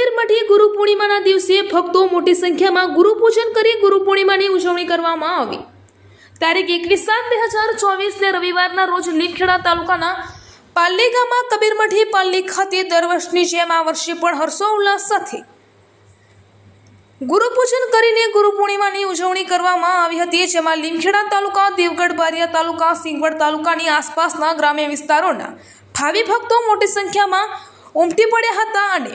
કબીરમઠી ગુરુ પૂર્ણિમાના દિવસે ભક્તો મોટી સંખ્યામાં ગુરુપૂજન કરી ગુરુ પૂર્ણિમાની ઉજવણી કરવામાં આવી। તારીખ 21/7/2024 રવિવારના રોજ લીમખેડા તાલુકાના પાલ્લી ગામમાં કબીરમઠી પાલ્લી ખાતે દર વર્ષની જેમ આ વર્ષે પણ હર્ષોલ્લાસ સાથે ગુરુપૂજન કરીને ગુરુ પૂર્ણિમાની ઉજવણી કરવામાં આવી હતી, જેમાં લીમખેડા તાલુકા, દેવગઢ બારિયા તાલુકા, સિંગવડ તાલુકાની આસપાસના ગ્રામ્ય વિસ્તારોના ભાવિ ભક્તો મોટી સંખ્યામાં ઉમટી પડ્યા હતા અને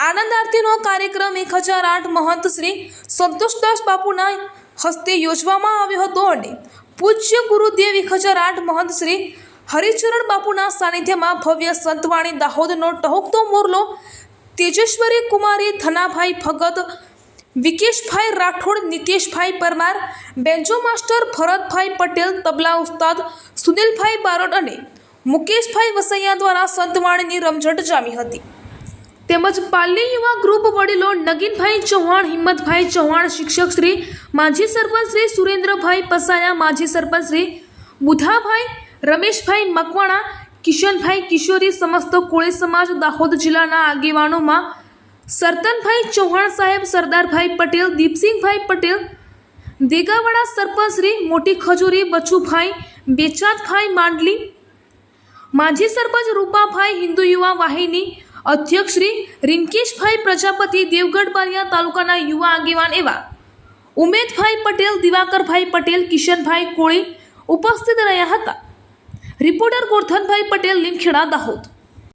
આનંદ આરતીનો કાર્યક્રમ 1008 મહંત શ્રી સંતોષદાસ બાપુના હસ્તે યોજવામાં આવ્યો હતો અને પૂજ્ય ગુરુદેવ 1008 મહંત શ્રી હરિચરણ બાપુના સાનિધ્યમાં ભવ્ય સંતવાણી દાહોદનો ટહુકતો મોરલો તેજેશ્વરી કુમારી, ધનાભાઈ ભગત, વિકેશભાઈ રાઠોડ, નિતેશભાઈ પરમાર, બેન્જો માસ્ટર ભરતભાઈ પટેલ, તબલા ઉસ્તાદ સુનિલભાઈ બારોટ અને મુકેશભાઈ વસૈયા દ્વારા સંતવાણીની રમઝટ જામી હતી। તેમજ પાલ્લી યુવા ગ્રુપ વડીલો નગીનભાઈ ચૌહાણ, હિંમતભાઈ ચૌહાણ, શિક્ષક શ્રી, માજી સરપંચ શ્રી સુરેન્દ્રભાઈ પસાયા, માજી સરપંચ શ્રી બુધાભાઈ, રમેશભાઈ મકવાણા, કિશનભાઈ કિશોરી, સમસ્ત કોળી સમાજ દાહોદ જિલ્લાના આગેવાનોમાં સરતનભાઈ ચૌહાણ સાહેબ, સરદારભાઈ પટેલ, દીપસિંહભાઈ પટેલ, દેગાવાડા સરપંચ શ્રી મોટી ખજૂરી, બચુભાઈ, બેચાતભાઈ માંડલી, માજી સરપંચ રૂપાભાઈ, હિન્દુ યુવા વાહિની અધ્યક્ષ શ્રી રિંકેશભાઈ પ્રજાપતિ, દેવગઢ બારિયા તાલુકાના યુવા આગેવાન એવા ઉમેદભાઈ પટેલ, દિવાકરભાઈ પટેલ, કિશનભાઈ કોળી ઉપસ્થિત રહ્યા હતા। રિપોર્ટર ગોરધનભાઈ પટેલ, લીમખેડા, દાહોદ।